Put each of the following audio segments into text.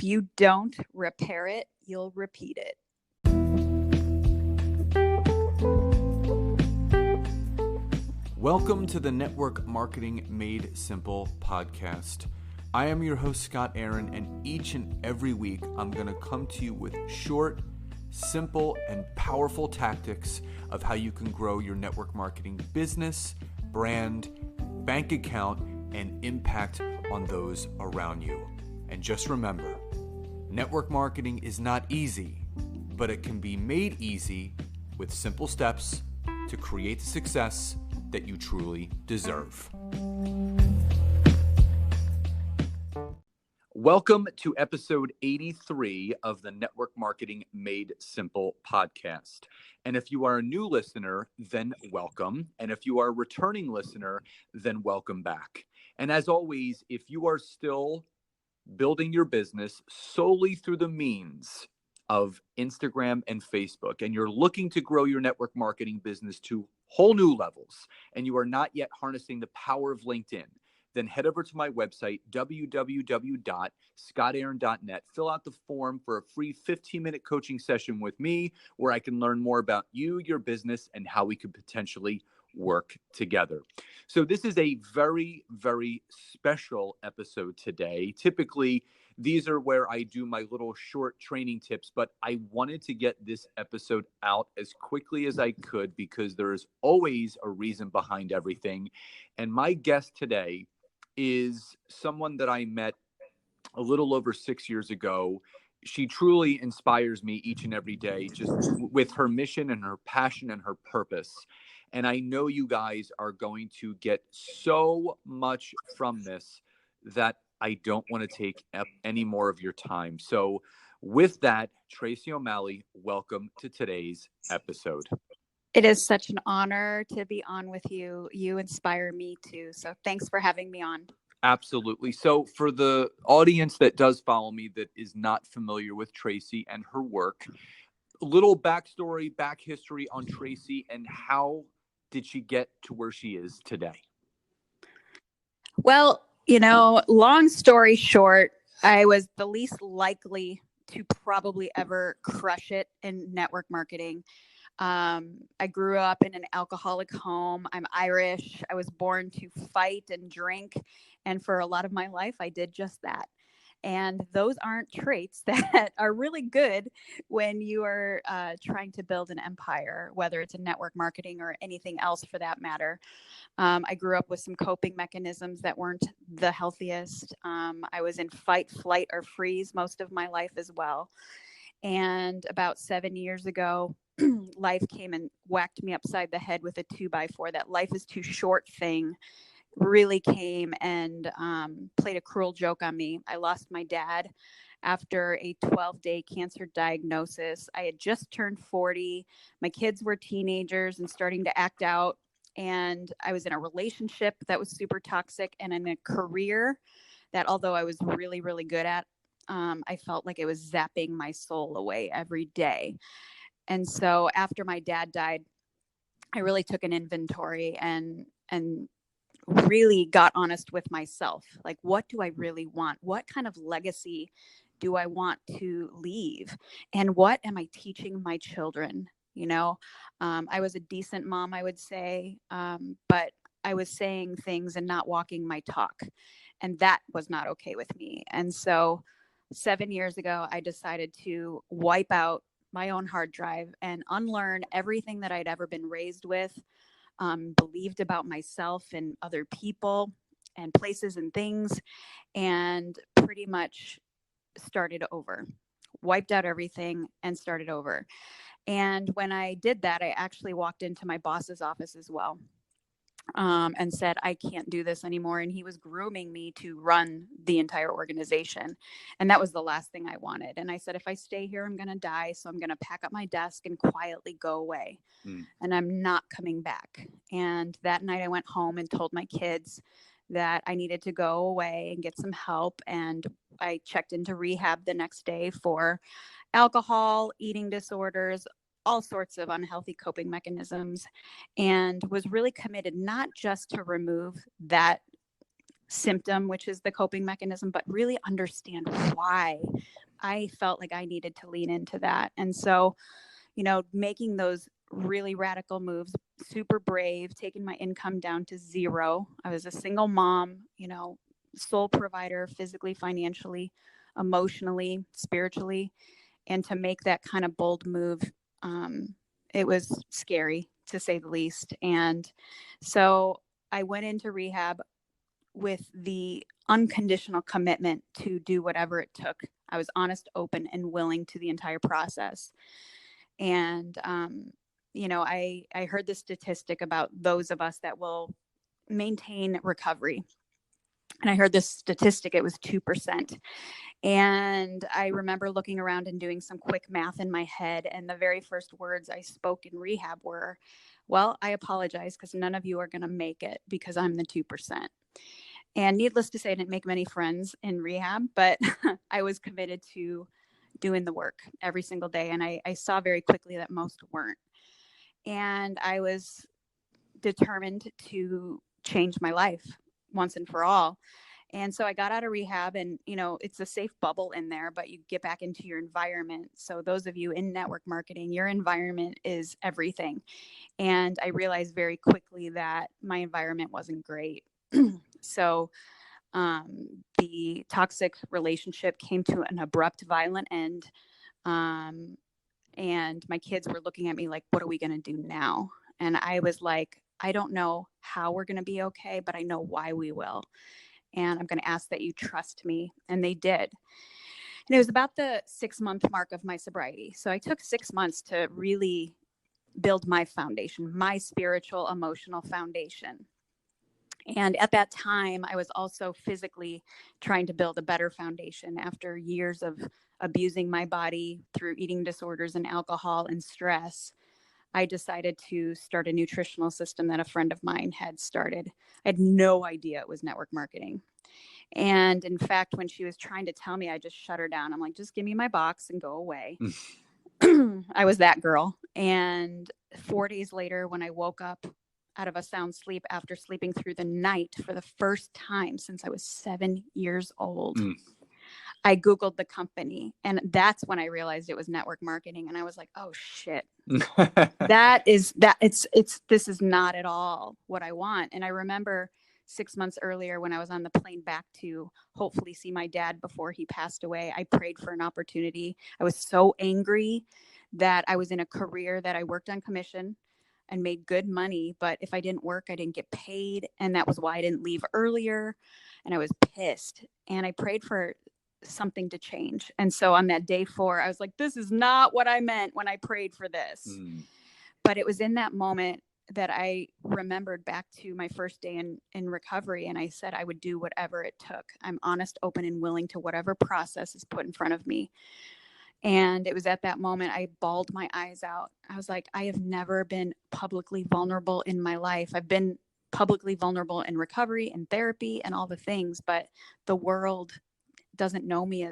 you don't repair it, you'll repeat it. Welcome to the Network Marketing Made Simple podcast. I am your host, Scott Aaron, and each and every week I'm going to come to you with short, simple, and powerful tactics of how you can grow your network marketing business, brand, bank account, and impact on those around you. And just remember, network marketing is not easy, but it can be made easy with simple steps to create the success that you truly deserve. Welcome to episode 83 of the Network Marketing Made Simple podcast. And if you are a new listener, then welcome. And if you are a returning listener, then welcome back. And as always, if you are still building your business solely through the means of Instagram and Facebook, and you're looking to grow your network marketing business to whole new levels, and you are not yet harnessing the power of LinkedIn, then head over to my website, www.scottaaron.net. Fill out the form for a free 15-minute coaching session with me where I can learn more about you, your business, and how we could potentially work together. So this is a very, very special episode today. Typically, these are where I do my little short training tips, but I wanted to get this episode out as quickly as I could because there is always a reason behind everything. And my guest today is someone that I met a little over 6 years ago. She truly inspires me each and every day, just with her mission and her passion and her purpose. And I know you guys are going to get so much from this that I don't want to take up any more of your time. So with that, Tracy O'Malley, welcome to today's episode. It is such an honor to be on with you. You inspire me too. So thanks for having me on. Absolutely. So for the audience that does follow me that is not familiar with Tracy and her work, a little backstory, back history on Tracy, and how did she get to where she is today? Well, long story short, I was the least likely to probably ever crush it in network marketing. I grew up in an alcoholic home. I'm Irish. I was born to fight and drink. And for a lot of my life, I did just that. And those aren't traits that are really good when you are trying to build an empire, whether it's in network marketing or anything else for that matter. I grew up with some coping mechanisms that weren't the healthiest. I was in fight, flight, or freeze most of my life as well. And about 7 years ago, life came and whacked me upside the head with a 2x4. That life is too short thing really came and played a cruel joke on me. I lost my dad after a 12-day cancer diagnosis. I had just turned 40. My kids were teenagers and starting to act out. And I was in a relationship that was super toxic and in a career that, although I was really, really good at, I felt like it was zapping my soul away every day. And so after my dad died, I really took an inventory and really got honest with myself. Like, what do I really want? What kind of legacy do I want to leave? And what am I teaching my children? I was a decent mom, I would say, but I was saying things and not walking my talk. And that was not okay with me. And so 7 years ago, I decided to wipe out my own hard drive and unlearn everything that I'd ever been raised with, believed about myself and other people and places and things, and pretty much started over, wiped out everything and started over. And when I did that, I actually walked into my boss's office as well, and said, I can't do this anymore. And he was grooming me to run the entire organization. And that was the last thing I wanted. And I said, if I stay here, I'm going to die. So I'm going to pack up my desk and quietly go away. And I'm not coming back. And that night I went home and told my kids that I needed to go away and get some help. And I checked into rehab the next day for alcohol, eating disorders, all sorts of unhealthy coping mechanisms, and was really committed not just to remove that symptom, which is the coping mechanism, but really understand why. I felt like I needed to lean into that. And so, making those really radical moves, super brave, taking my income down to zero. I was a single mom, sole provider, physically, financially, emotionally, spiritually. And to make that kind of bold move, it was scary, to say the least. And so I went into rehab with the unconditional commitment to do whatever it took. I was honest, open, and willing to the entire process. And, I heard the statistic about those of us that will maintain recovery. And I heard this statistic, it was 2%. And I remember looking around and doing some quick math in my head. And the very first words I spoke in rehab were, well, I apologize because none of you are going to make it because I'm the 2%. And needless to say, I didn't make many friends in rehab, but I was committed to doing the work every single day. And I saw very quickly that most weren't. And I was determined to change my life once and for all. And so I got out of rehab, and, it's a safe bubble in there, but you get back into your environment. So those of you in network marketing, your environment is everything. And I realized very quickly that my environment wasn't great. So the toxic relationship came to an abrupt, violent end. And my kids were looking at me like, what are we going to do now? And I was like, I don't know how we're going to be okay, but I know why we will. And I'm going to ask that you trust me. And they did. And it was about the 6-month mark of my sobriety. So I took 6 months to really build my foundation, my spiritual, emotional foundation. And at that time, I was also physically trying to build a better foundation after years of abusing my body through eating disorders and alcohol and stress. I decided to start a nutritional system that a friend of mine had started. I had no idea it was network marketing. And in fact, when she was trying to tell me, I just shut her down. I'm like, just give me my box and go away. I was that girl. And 4 days later, when I woke up out of a sound sleep after sleeping through the night for the first time since I was 7 years old, I Googled the company, and that's when I realized it was network marketing. And I was like, oh shit, this is not at all what I want. And I remember 6 months earlier when I was on the plane back to hopefully see my dad before he passed away, I prayed for an opportunity. I was so angry that I was in a career that I worked on commission and made good money, but if I didn't work, I didn't get paid. And that was why I didn't leave earlier. And I was pissed. And I prayed for something to change. And so on that day 4, I was like, this is not what I meant when I prayed for this. But it was in that moment that I remembered back to my first day in recovery. And I said I would do whatever it took. I'm honest, open, and willing to whatever process is put in front of me. And it was at that moment I bawled my eyes out. I was like, I have never been publicly vulnerable in my life. I've been publicly vulnerable in recovery and therapy and all the things, but the world doesn't know me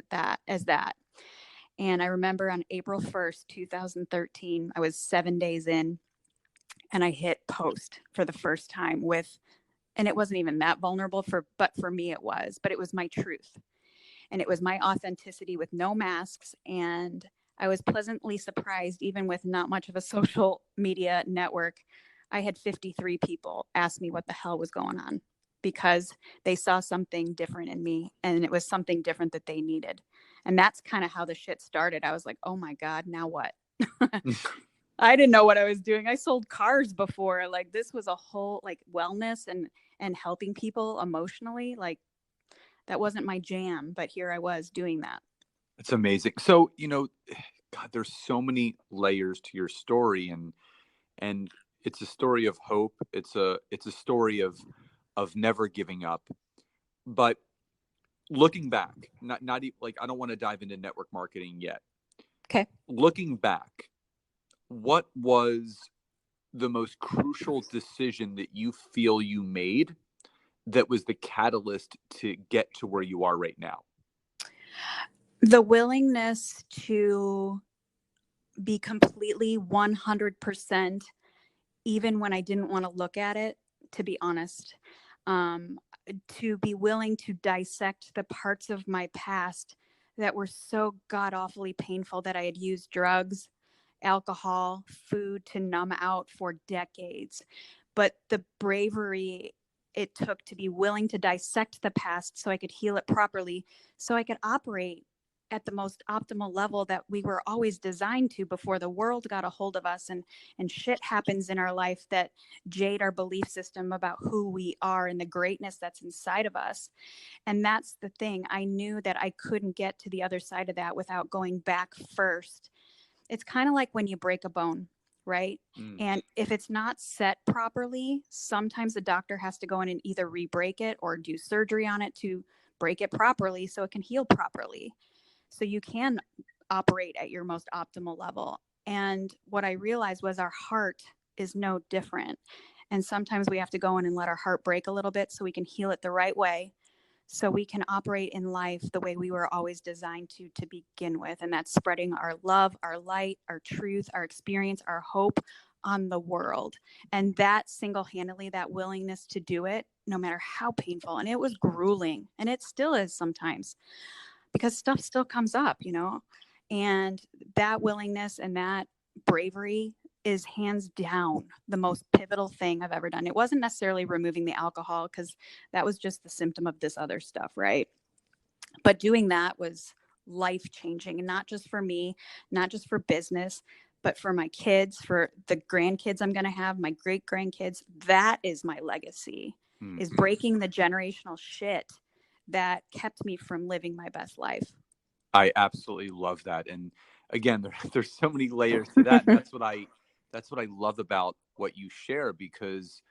as that. And I remember on April 1st, 2013, I was 7 days in, and I hit post for the first time and it wasn't even that vulnerable but for me it was, but it was my truth. And it was my authenticity with no masks. And I was pleasantly surprised, even with not much of a social media network. I had 53 people ask me what the hell was going on because they saw something different in me, and it was something different that they needed. And that's kind of how the shit started. I was like, oh my God, now what? I didn't know what I was doing. I sold cars before. Like, this was a whole like wellness and helping people emotionally. Like, that wasn't my jam, but here I was doing that. It's amazing. So, God, there's so many layers to your story, and it's a story of hope. It's a story of never giving up. But looking back, not like, I don't want to dive into network marketing yet. Okay. Looking back, what was the most crucial decision that you feel you made that was the catalyst to get to where you are right now? The willingness to be completely 100%, even when I didn't want to look at it, to be honest. to be willing to dissect the parts of my past that were so god awfully painful, that I had used drugs, alcohol, food to numb out for decades. But the bravery it took to be willing to dissect the past so I could heal it properly, so I could operate at the most optimal level that we were always designed to before the world got a hold of us, and shit happens in our life that jade our belief system about who we are and the greatness that's inside of us. And that's the thing. I knew that I couldn't get to the other side of that without going back first. It's kind of like when you break a bone, right? And if it's not set properly, sometimes the doctor has to go in and either re-break it or do surgery on it to break it properly so it can heal properly, so you can operate at your most optimal level. And what I realized was our heart is no different. And sometimes we have to go in and let our heart break a little bit so we can heal it the right way, so we can operate in life the way we were always designed to begin with. And that's spreading our love, our light, our truth, our experience, our hope on the world. And that single-handedly, that willingness to do it, no matter how painful, and it was grueling, and it still is sometimes, because stuff still comes up, and that willingness and that bravery is hands down the most pivotal thing I've ever done. It wasn't necessarily removing the alcohol, because that was just the symptom of this other stuff, right? But doing that was life changing, and not just for me, not just for business, but for my kids, for the grandkids I'm going to have, my great grandkids. That is my legacy, is breaking the generational shit that kept me from living my best life. I absolutely love that. And again, there's so many layers to that. And that's what I love about what you share, because,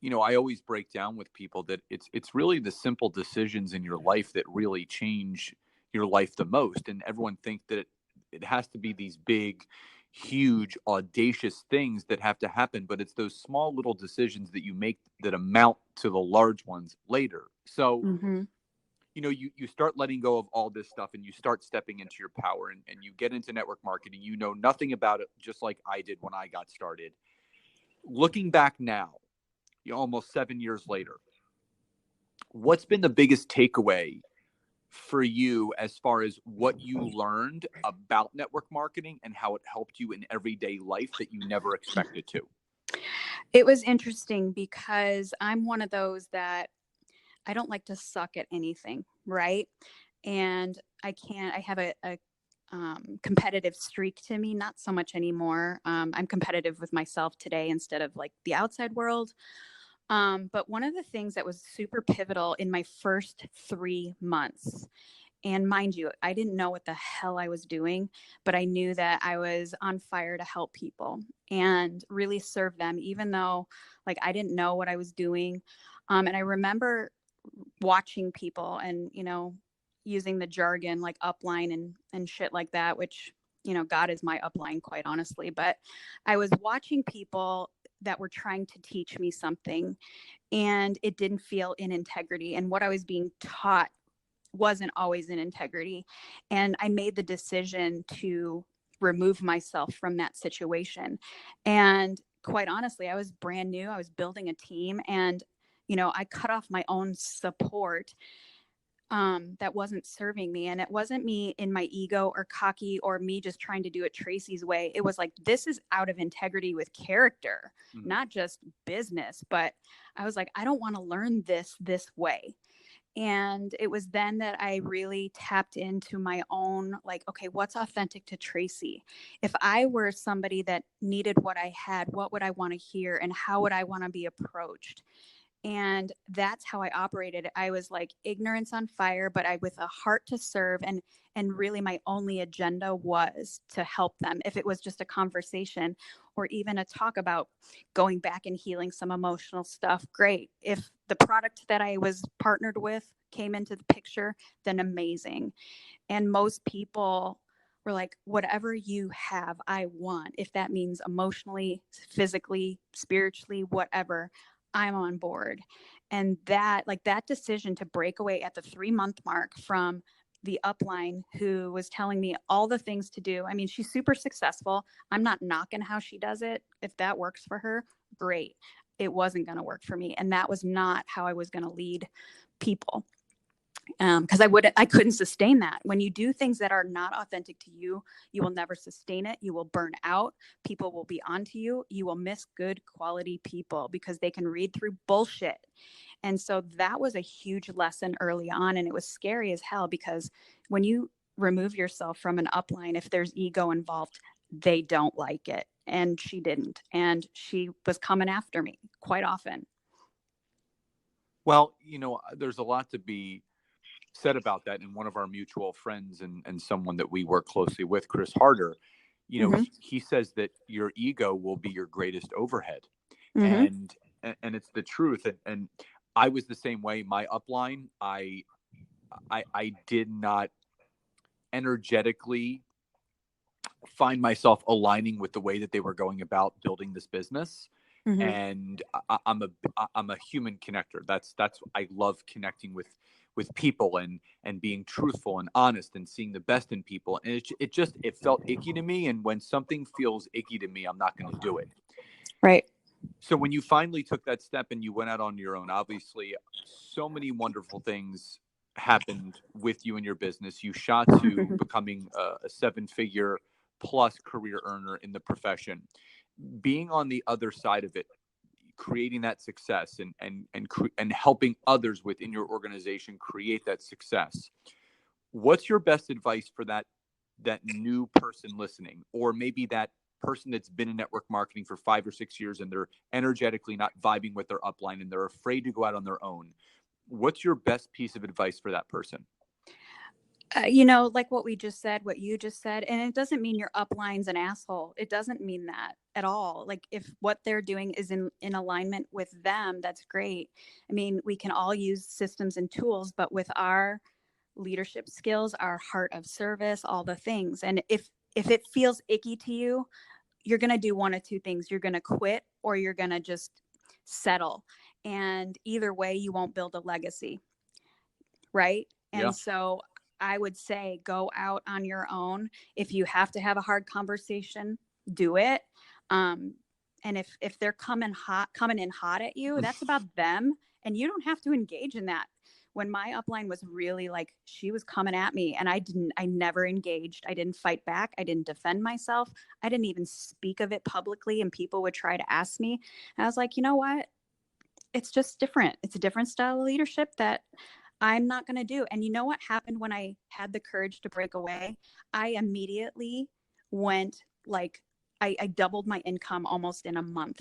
I always break down with people that it's really the simple decisions in your life that really change your life the most. And everyone thinks that it has to be these big, huge, audacious things that have to happen, but it's those small little decisions that you make that amount to the large ones later. So, you start letting go of all this stuff, and you start stepping into your power, and you get into network marketing. You know nothing about it, just like I did when I got started. Looking back now, almost 7 years later, what's been the biggest takeaway for you as far as what you learned about network marketing and how it helped you in everyday life that you never expected to? It was interesting, because I'm one of those that I don't like to suck at anything, right? And I have a competitive streak to me, not so much anymore. I'm competitive with myself today instead of like the outside world. But one of the things that was super pivotal in my first 3 months, and mind you, I didn't know what the hell I was doing, but I knew that I was on fire to help people and really serve them, even though like I didn't know what I was doing. And I remember watching people and, using the jargon like upline and shit like that, which, God is my upline, quite honestly. But I was watching people that were trying to teach me something, and it didn't feel in integrity. And what I was being taught wasn't always in integrity. And I made the decision to remove myself from that situation. And quite honestly, I was brand new. I was building a team, and I cut off my own support that wasn't serving me. And it wasn't me in my ego or cocky or me just trying to do it Tracy's way. It was like, this is out of integrity with character, not just business. But I was like, I don't want to learn this way. And it was then that I really tapped into my own, like, okay, what's authentic to Tracy? If I were somebody that needed what I had, what would I want to hear, and how would I want to be approached? And that's how I operated. I was like ignorance on fire, but I with a heart to serve, and really my only agenda was to help them. If it was just a conversation or even a talk about going back and healing some emotional stuff, great. If the product that I was partnered with came into the picture, then amazing. And most people were like, whatever you have, I want. If that means emotionally, physically, spiritually, whatever, I'm on board. And that decision to break away at the 3-month mark from the upline who was telling me all the things to do. I mean, she's super successful. I'm not knocking how she does it. If that works for her, great. it wasn't going to work for me. And that was not how I was going to lead people. Because I couldn't sustain that. When you do things that are not authentic to you, you will never sustain it. You will burn out. People will be onto you. You will miss good quality people because they can read through bullshit. And so that was a huge lesson early on. And it was scary as hell, because when you remove yourself from an upline, if there's ego involved, they don't like it. And she didn't. And she was coming after me quite often. Well, there's a lot to be said about that. And one of our mutual friends and someone that we work closely with, Chris Harder, he says that your ego will be your greatest overhead. And it's the truth. And I was the same way. My upline, I did not energetically find myself aligning with the way that they were going about building this business. And I'm a human connector. That's I love connecting with people and being truthful and honest and seeing the best in people. And it felt icky to me. And when something feels icky to me, I'm not going to do it. Right. So when you finally took that step and you went out on your own, obviously so many wonderful things happened with you and your business. You shot to becoming a 7-figure plus career earner in the profession. Being on the other side of it, creating that success and helping others within your organization create that success. What's your best advice for that new person listening, or maybe that person that's been in network marketing for 5 or 6 years and they're energetically not vibing with their upline and they're afraid to go out on their own? What's your best piece of advice for that person? Like what you just said, and it doesn't mean your upline's an asshole. It doesn't mean that at all. Like, if what they're doing is in alignment with them, that's great. I mean, we can all use systems and tools, but with our leadership skills, our heart of service, all the things. And if it feels icky to you, you're going to do one of two things. You're going to quit, or you're going to just settle. And either way, you won't build a legacy. Right. Yeah. And so I would say go out on your own. If you have to have a hard conversation, do it. And if they're coming in hot at you, that's about them. And you don't have to engage in that. When my upline was really like, she was coming at me and I never engaged. I didn't fight back. I didn't defend myself. I didn't even speak of it publicly. And people would try to ask me. And I was like, you know what? It's just different. It's a different style of leadership that I'm not going to do. And you know what happened when I had the courage to break away? I immediately went I doubled my income almost in a month.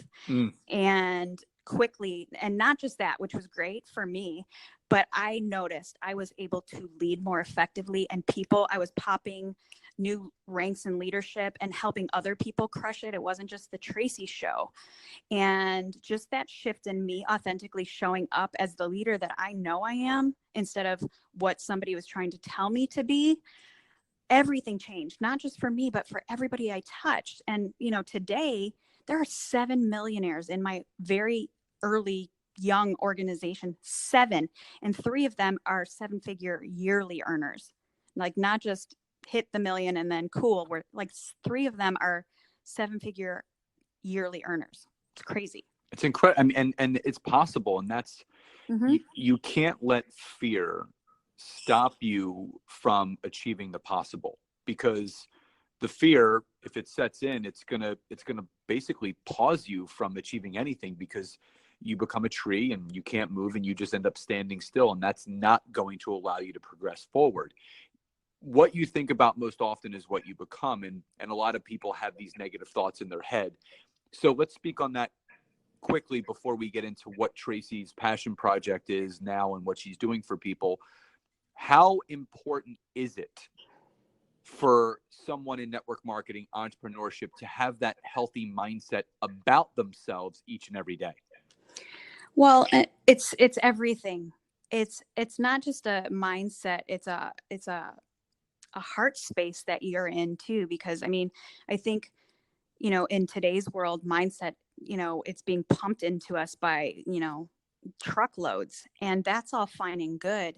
And quickly, and not just that, which was great for me, but I noticed I was able to lead more effectively, and I was popping new ranks in leadership and helping other people crush it. It wasn't just the Tracy show. And just that shift in me authentically showing up as the leader that I know I am, instead of what somebody was trying to tell me to be, everything changed, not just for me, but for everybody I touched. And, today there are 7 millionaires in my very early young organization, 7, and 3 of them are 7-figure yearly earners. Like, not just hit the million and then cool. We're like, 3 of them are 7-figure yearly earners. It's crazy. It's incredible. I mean, and it's possible. And that's, you can't let fear stop you from achieving the possible, because the fear, if it sets in, it's gonna basically pause you from achieving anything, because you become a tree and you can't move and you just end up standing still. And that's not going to allow you to progress forward. What you think about most often is what you become. And a lot of people have these negative thoughts in their head. So let's speak on that quickly before we get into what Tracy's passion project is now and what she's doing for people. How important is it for someone in network marketing, entrepreneurship, to have that healthy mindset about themselves each and every day? Well, it's everything. It's not just a mindset. It's a heart space that you're in too, because I think, in today's world, mindset, it's being pumped into us by, truckloads, and that's all fine and good.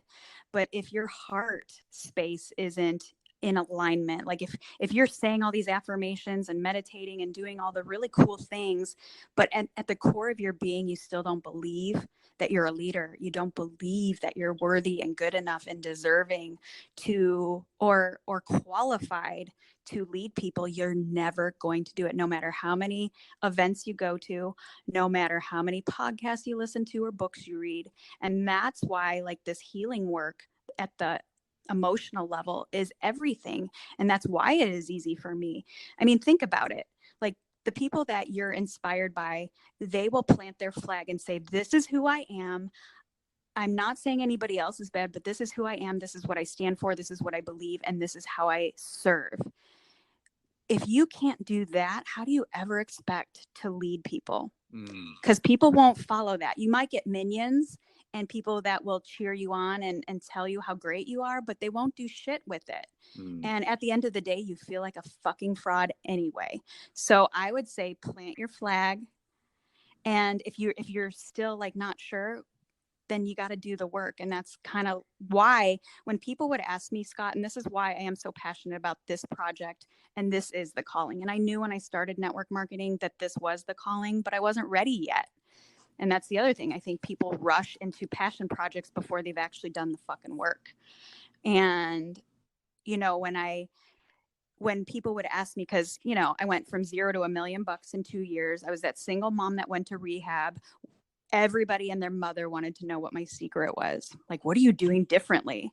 But if your heart space isn't in alignment. Like if you're saying all these affirmations and meditating and doing all the really cool things, but at the core of your being, you still don't believe that you're a leader. You don't believe that you're worthy and good enough and deserving to, or qualified to lead people, you're never going to do it. No matter how many events you go to, no matter how many podcasts you listen to or books you read. And that's why like this healing work at the emotional level is everything. And that's why it is easy for me. I mean, think about it. Like the people that you're inspired by, they will plant their flag and say, this is who I am. I'm not saying anybody else is bad, but this is who I am. This is what I stand for. This is what I believe. And this is how I serve. If you can't do that, how do you ever expect to lead people? Because people won't follow that. You might get minions and people that will cheer you on and tell you how great you are, but they won't do shit with it. And at the end of the day, you feel like a fucking fraud anyway. So I would say plant your flag. And if you're still like not sure, then you got to do the work. And that's kind of why when people would ask me, Scott, and this is why I am so passionate about this project, and this is the calling. And I knew when I started network marketing that this was the calling, but I wasn't ready yet. And that's the other thing. I think people rush into passion projects before they've actually done the fucking work. And, you know, when people would ask me, because, you know, I went from $0 to $1 million in 2 years. I was that single mom that went to rehab. Everybody and their mother wanted to know what my secret was. Like, what are you doing differently?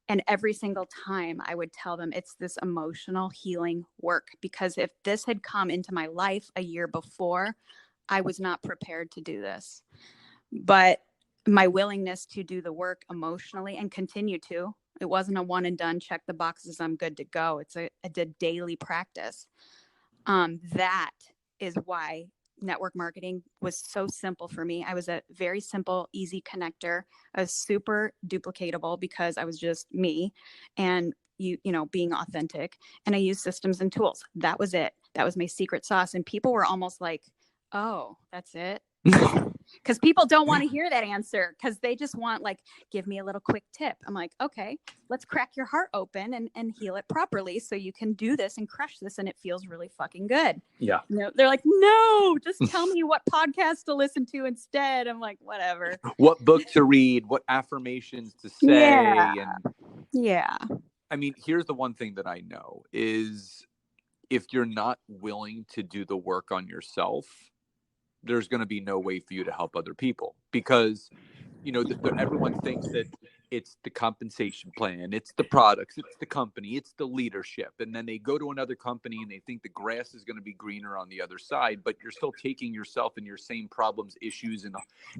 And every single time I would tell them it's this emotional healing work, because if this had come into my life a year before, I was not prepared to do this. But my willingness to do the work emotionally and continue to, it wasn't a one and done, check the boxes, I'm good to go. It's a daily practice. That is why network marketing was so simple for me. I was a very simple, easy connector. I was super duplicatable because I was just me and you know, being authentic. And I used systems and tools. That was it. That was my secret sauce. And people were almost like, oh, that's it. Because people don't want to hear that answer, because they just want like, give me a little quick tip. I'm like, okay, let's crack your heart open and heal it properly so you can do this and crush this and it feels really fucking good. Yeah. You know, they're like, no, just tell me what podcast to listen to instead. I'm like, whatever. What book to read, what affirmations to say. Yeah. I mean, here's the one thing that I know is if you're not willing to do the work on yourself, there's going to be no way for you to help other people, because, you know, everyone thinks that it's the compensation plan, it's the products, it's the company, it's the leadership. And then they go to another company and they think the grass is going to be greener on the other side, but you're still taking yourself and your same problems, issues,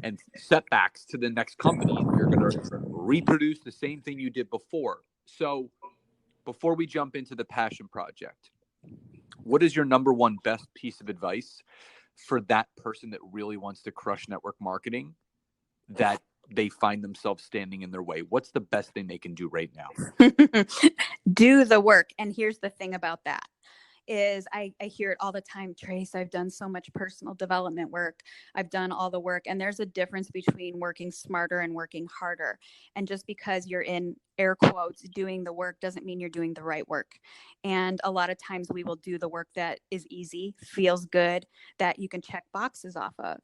and setbacks to the next company. And you're going to reproduce the same thing you did before. So before we jump into the passion project, what is your number one best piece of advice for that person that really wants to crush network marketing, that they find themselves standing in their way? What's the best thing they can do right now? Do the work. And here's the thing about that is I hear it all the time. Trace, I've done so much personal development work. I've done all the work. And there's a difference between working smarter and working harder. And just because you're in air quotes doing the work doesn't mean you're doing the right work. And a lot of times we will do the work that is easy, feels good, that you can check boxes off of.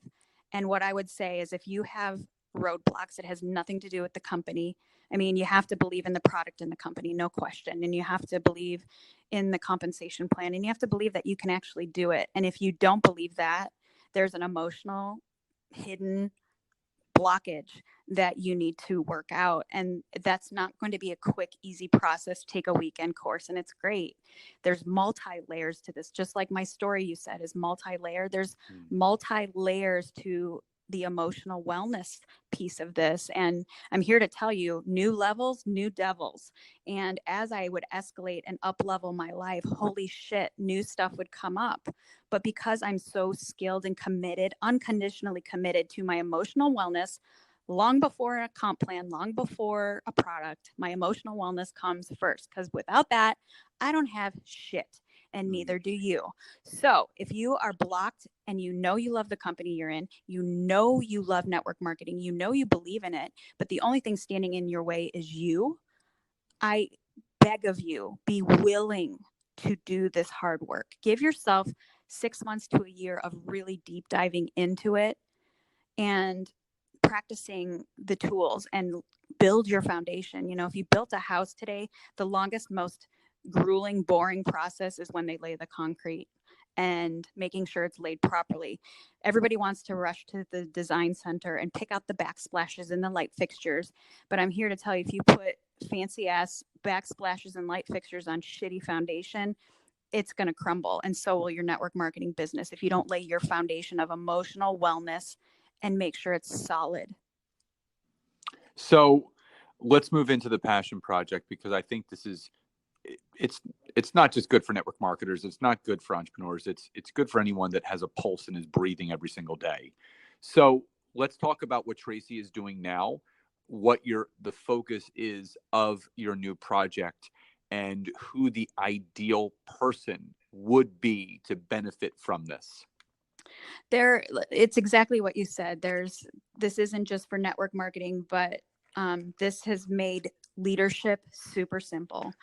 And what I would say is if you have roadblocks, it has nothing to do with the company. I mean, you have to believe in the product and the company, no question. And you have to believe in the compensation plan, and you have to believe that you can actually do it. And if you don't believe that, there's an emotional hidden blockage that you need to work out. And that's not going to be a quick, easy process. Take a weekend course and it's great. There's multi-layers to this. Just like my story you said is multi-layered. There's multi-layers to the emotional wellness piece of this. And I'm here to tell you, new levels, new devils. And as I would escalate and up level my life, holy shit, new stuff would come up. But because I'm so skilled and committed, unconditionally committed to my emotional wellness, long before a comp plan, long before a product, my emotional wellness comes first. Because without that, I don't have shit. And neither do you. So if you are blocked and you know you love the company you're in, you know you love network marketing, you know you believe in it, but the only thing standing in your way is you, I beg of you, be willing to do this hard work. Give yourself 6 months to a year of really deep diving into it and practicing the tools and build your foundation. You know, if you built a house today, the longest, most grueling, boring process is when they lay the concrete and making sure it's laid properly. Everybody wants to rush to the design center and pick out the backsplashes and the light fixtures. But I'm here to tell you, if you put fancy ass backsplashes and light fixtures on shitty foundation, it's going to crumble. And so will your network marketing business if you don't lay your foundation of emotional wellness and make sure it's solid. So let's move into the passion project, because I think this is, it's not just good for network marketers. It's not good for entrepreneurs. It's good for anyone that has a pulse and is breathing every single day. So let's talk about what Tracy is doing now, what the focus is of your new project, and who the ideal person would be to benefit from this. It's exactly what you said. This isn't just for network marketing, but this has made leadership super simple.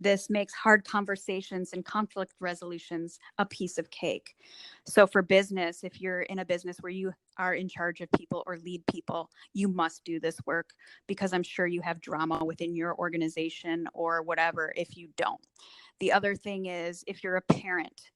This makes hard conversations and conflict resolutions a piece of cake. So for business, if you're in a business where you are in charge of people or lead people, you must do this work, because I'm sure you have drama within your organization or whatever if you don't. The other thing is, if you're a parent,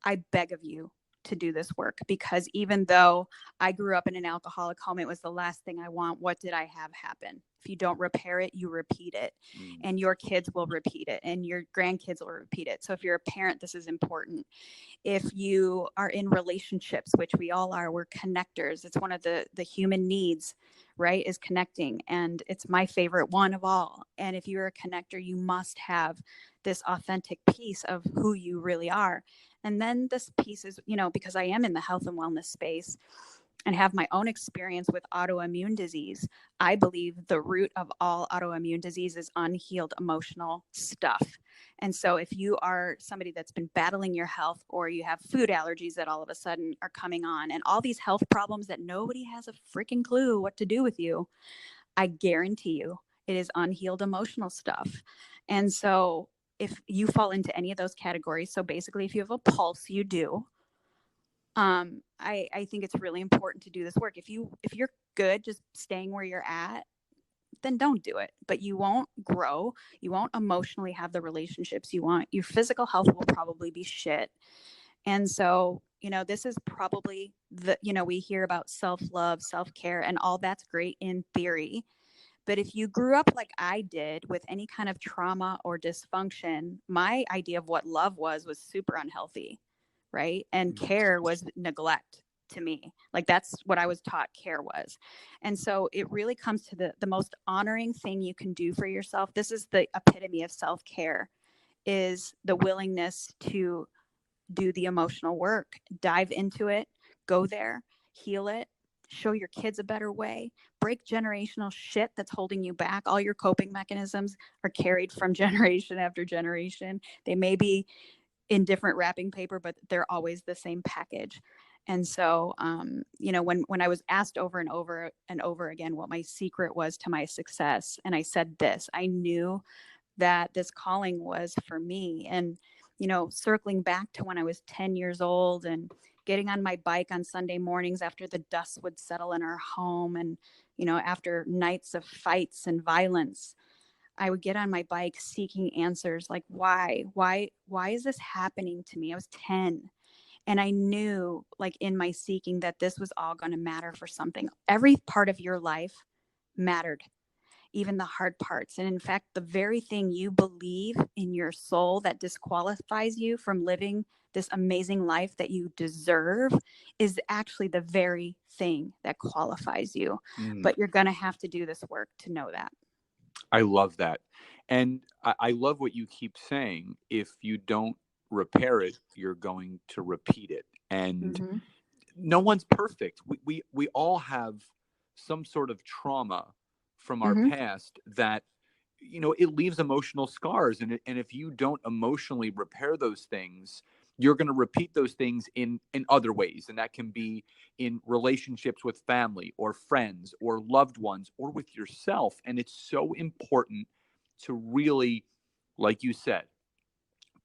I beg of you to do this work, because even though I grew up in an alcoholic home, it was the last thing I want. What did I have happen? If you don't repair it, you repeat it, and your kids will repeat it, and your grandkids will repeat it. So if you're a parent, this is important. If you are in relationships, which we all are, we're connectors. It's one of the human needs, right? Is connecting. And it's my favorite one of all. And if you're a connector, you must have this authentic piece of who you really are. And then this piece is, because I am in the health and wellness space and have my own experience with autoimmune disease, I believe the root of all autoimmune disease is unhealed emotional stuff. And so if you are somebody that's been battling your health, or you have food allergies that all of a sudden are coming on, and all these health problems that nobody has a freaking clue what to do with you, I guarantee you it is unhealed emotional stuff. And so if you fall into any of those categories, so basically if you have a pulse, you do, I think it's really important to do this work. If you're good just staying where you're at, then don't do it. But you won't grow. You won't emotionally have the relationships you want. Your physical health will probably be shit. And so, this is probably we hear about self-love, self-care, and all that's great in theory. But if you grew up like I did with any kind of trauma or dysfunction, my idea of what love was super unhealthy, right? And care was neglect to me. Like, that's what I was taught care was. And so it really comes to the most honoring thing you can do for yourself. This is the epitome of self-care, is the willingness to do the emotional work, dive into it, go there, heal it, show your kids a better way, break generational shit that's holding you back. All your coping mechanisms are carried from generation after generation. They may be in different wrapping paper, but they're always the same package. And so, when I was asked over and over and over again what my secret was to my success, and I said this, I knew that this calling was for me. And, circling back to when I was 10 years old and getting on my bike on Sunday mornings after the dust would settle in our home, and, after nights of fights and violence, I would get on my bike seeking answers, like, why is this happening to me? I was 10. And I knew, like, in my seeking, that this was all going to matter for something. Every part of your life mattered, even the hard parts. And in fact, the very thing you believe in your soul that disqualifies you from living this amazing life that you deserve is actually the very thing that qualifies you. But you're going to have to do this work to know that. I love that. And I love what you keep saying. If you don't repair it, you're going to repeat it. And no one's perfect. We all have some sort of trauma from our past that, it leaves emotional scars. And if you don't emotionally repair those things, you're going to repeat those things in other ways. And that can be in relationships with family or friends or loved ones or with yourself. And it's so important to really, like you said,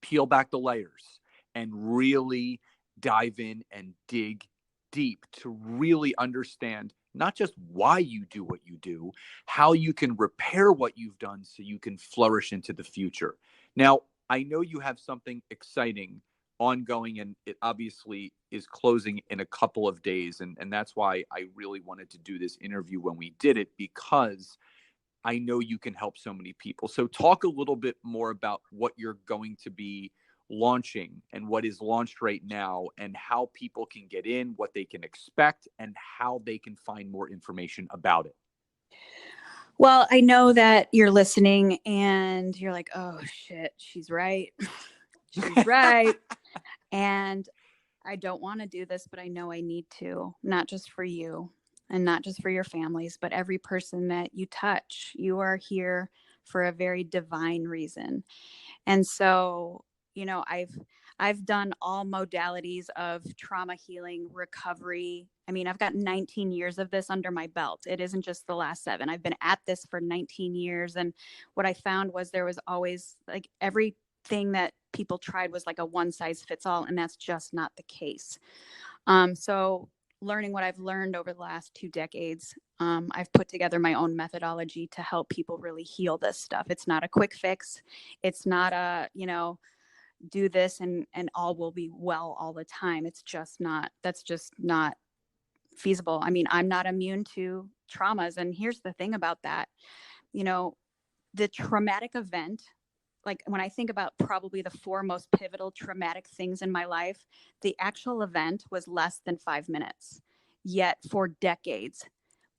peel back the layers and really dive in and dig deep to really understand not just why you do what you do, how you can repair what you've done so you can flourish into the future. Now, I know you have something exciting ongoing, and it obviously is closing in a couple of days. And that's why I really wanted to do this interview when we did it, because I know you can help so many people. So talk a little bit more about what you're going to be launching and what is launched right now, and how people can get in, what they can expect, and how they can find more information about it. Well, I know that you're listening and you're like, oh shit, she's right. She's right. And I don't want to do this, but I know I need to, not just for you and not just for your families, but every person that you touch. You are here for a very divine reason. And so, I've done all modalities of trauma healing, recovery. I mean, I've got 19 years of this under my belt. It isn't just the last 7. I've been at this for 19 years. And what I found was there was always like everything that people tried was like a one size fits all. And that's just not the case. So learning what I've learned over the last 2 decades, I've put together my own methodology to help people really heal this stuff. It's not a quick fix. It's not a, do this and all will be well all the time. That's just not feasible. I mean, I'm not immune to traumas. And here's the thing about that, the traumatic event, like when I think about probably the 4 most pivotal traumatic things in my life, the actual event was less than 5 minutes. Yet for decades,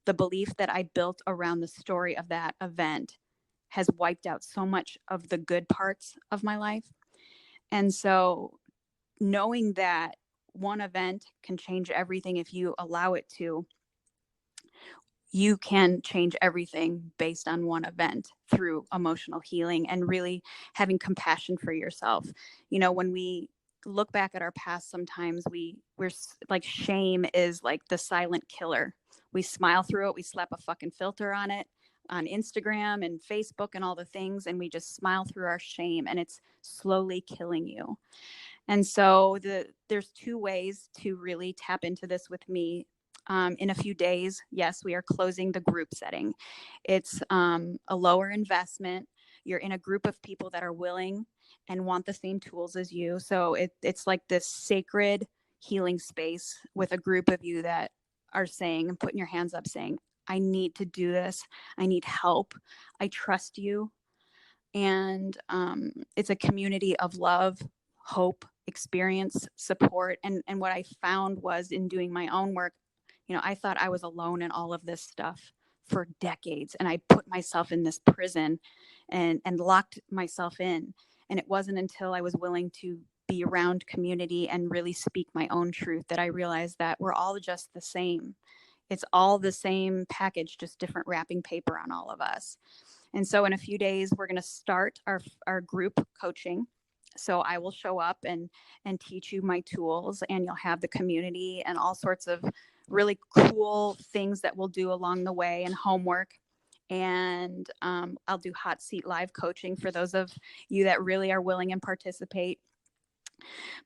the belief that I built around the story of that event has wiped out so much of the good parts of my life. And so knowing that one event can change everything if you allow it to, you can change everything based on one event through emotional healing and really having compassion for yourself. When we look back at our past, sometimes we're like, shame is like the silent killer. We smile through it. We slap a fucking filter on it on Instagram and Facebook and all the things. And we just smile through our shame, and it's slowly killing you. And so there's 2 ways to really tap into this with me. In a few days, yes, we are closing the group setting. It's a lower investment. You're in a group of people that are willing and want the same tools as you. So it's like this sacred healing space with a group of you that are saying and putting your hands up saying, I need to do this. I need help. I trust you. And it's a community of love, hope, experience, support. And what I found was, in doing my own work, I thought I was alone in all of this stuff for decades. And I put myself in this prison and locked myself in. And it wasn't until I was willing to be around community and really speak my own truth that I realized that we're all just the same. It's all the same package, just different wrapping paper on all of us. And so in a few days, we're going to start our group coaching. So I will show up and teach you my tools, and you'll have the community and all sorts of really cool things that we'll do along the way, and homework. And I'll do hot seat live coaching for those of you that really are willing and participate.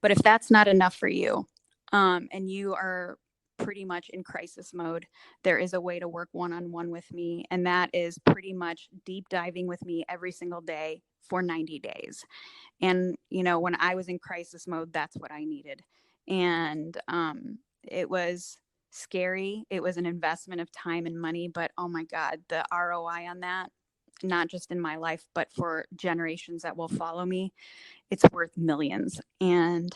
But if that's not enough for you, and you are pretty much in crisis mode, there is a way to work one-on-one with me. And that is pretty much deep diving with me every single day for 90 days. And, when I was in crisis mode, that's what I needed. And it was scary. It was an investment of time and money, but oh my God, the ROI on that, not just in my life, but for generations that will follow me, it's worth millions. And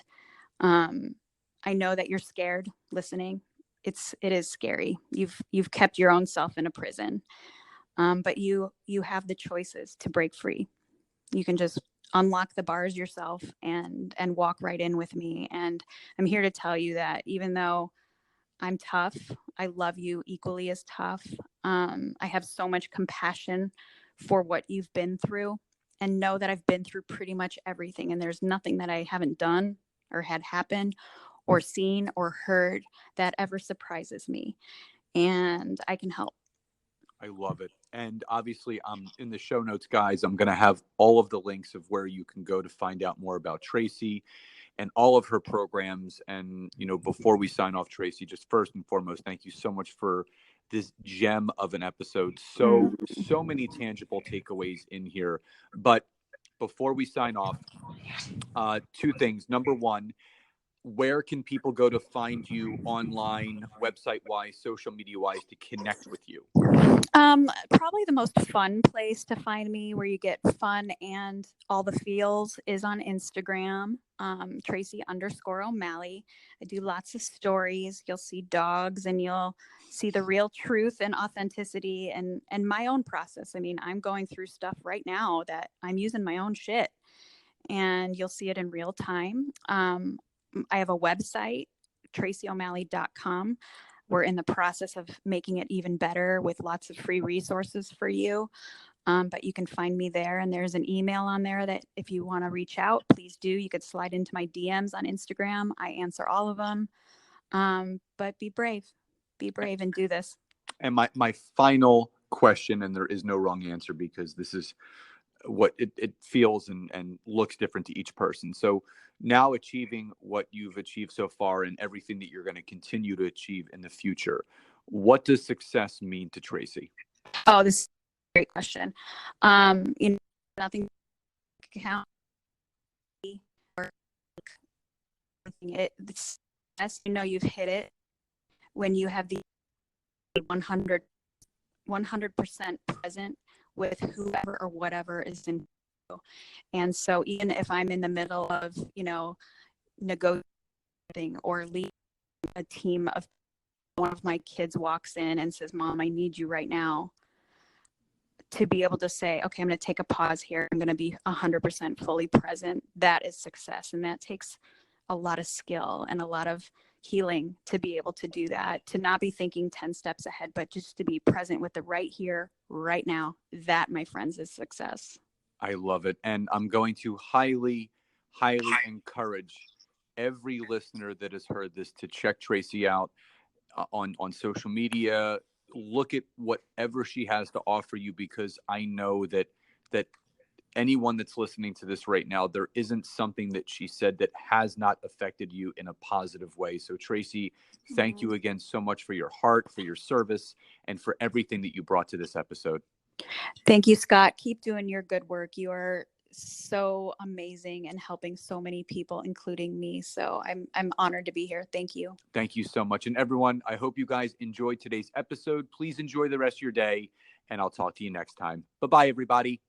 I know that you're scared listening. It is scary. You've kept your own self in a prison, but you have the choices to break free. You can just unlock the bars yourself and walk right in with me. And I'm here to tell you that even though I'm tough, I love you equally as tough. I have so much compassion for what you've been through, and know that I've been through pretty much everything. And there's nothing that I haven't done or had happen or seen or heard that ever surprises me. And I can help. I love it. And obviously, in the show notes, guys, I'm going to have all of the links of where you can go to find out more about Tracy and all of her programs. And, before we sign off, Tracy, just first and foremost, thank you so much for this gem of an episode. So many tangible takeaways in here. But before we sign off, two things. Number one, where can people go to find you online, website-wise, social media-wise, to connect with you? Probably the most fun place to find me, where you get fun and all the feels, is on Instagram, Tracy_O'Malley. I do lots of stories. You'll see dogs, and you'll see the real truth and authenticity and my own process. I mean, I'm going through stuff right now that I'm using my own shit, and you'll see it in real time. I have a website, TracyO'Malley.com. We're in the process of making it even better with lots of free resources for you. But you can find me there, and there's an email on there that if you want to reach out, please do. You could slide into my DMs on Instagram. I answer all of them. But be brave and do this. And my final question, and there is no wrong answer because this is what it feels and looks different to each person. So now, achieving what you've achieved so far and everything that you're going to continue to achieve in the future, what does success mean to Tracy? Oh, this is a great question. Nothing count or it's as you've hit it when you have the 100% present with whoever or whatever is in you. And so even if I'm in the middle of, negotiating or leading a team of, one of my kids walks in and says, "Mom, I need you right now," to be able to say, okay, I'm going to take a pause here. I'm going to be 100% fully present. That is success. And that takes a lot of skill and a lot of healing to be able to do that, to not be thinking 10 steps ahead, but just to be present with the right here, right now. That, my friends, is success. I love it. And I'm going to highly encourage every listener that has heard this to check Tracy out on social media. Look at whatever she has to offer you, because I know that anyone that's listening to this right now, there isn't something that she said that has not affected you in a positive way. So Tracy, thank you again so much for your heart, for your service, and for everything that you brought to this episode. Thank you, Scott. Keep doing your good work. You are so amazing and helping so many people, including me. So I'm honored to be here. Thank you. Thank you so much. And everyone, I hope you guys enjoyed today's episode. Please enjoy the rest of your day, and I'll talk to you next time. Bye-bye, everybody.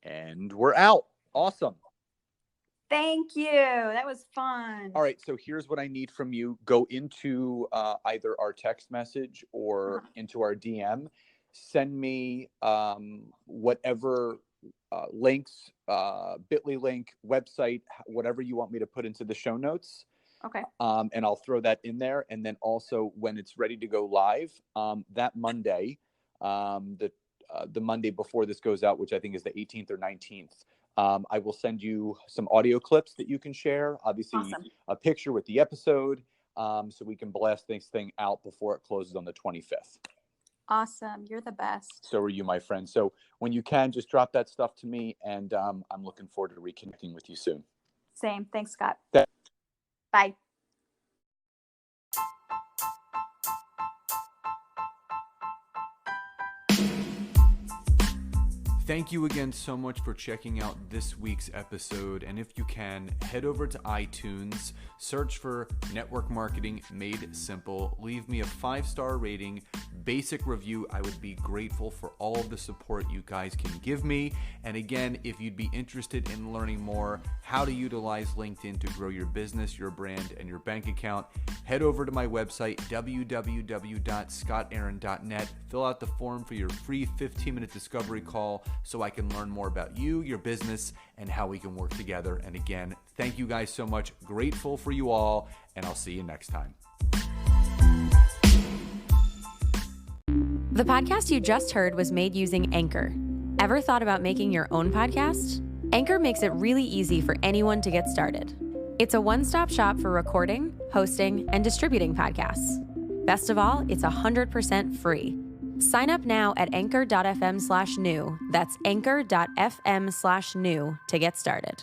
And we're out. Awesome. Thank you. That was fun. All right. So here's what I need from you. Go into either our text message or into our DM. Send me whatever links, bit.ly link, website, whatever you want me to put into the show notes. Okay. And I'll throw that in there. And then also when it's ready to go live, that Monday, the Monday before this goes out, which I think is the 18th or 19th, I will send you some audio clips that you can share. Obviously, awesome. A picture with the episode, so we can blast this thing out before it closes on the 25th. Awesome. You're the best. So are you, my friend. So when you can, just drop that stuff to me, and I'm looking forward to reconnecting with you soon. Same. Thanks, Scott. Bye. Thank you again so much for checking out this week's episode. And if you can, head over to iTunes, search for Network Marketing Made Simple, leave me a 5-star rating, basic review. I would be grateful for all of the support you guys can give me. And again, if you'd be interested in learning more how to utilize LinkedIn to grow your business, your brand, and your bank account, head over to my website, www.scottaaron.net. Fill out the form for your free 15-minute discovery call so I can learn more about you, your business, and how we can work together. And again, thank you guys so much. Grateful for you all, and I'll see you next time. The podcast you just heard was made using Anchor. Ever thought about making your own podcast? Anchor makes it really easy for anyone to get started. It's a one-stop shop for recording, hosting, and distributing podcasts. Best of all, it's 100% free. Sign up now at anchor.fm/new. That's anchor.fm/new to get started.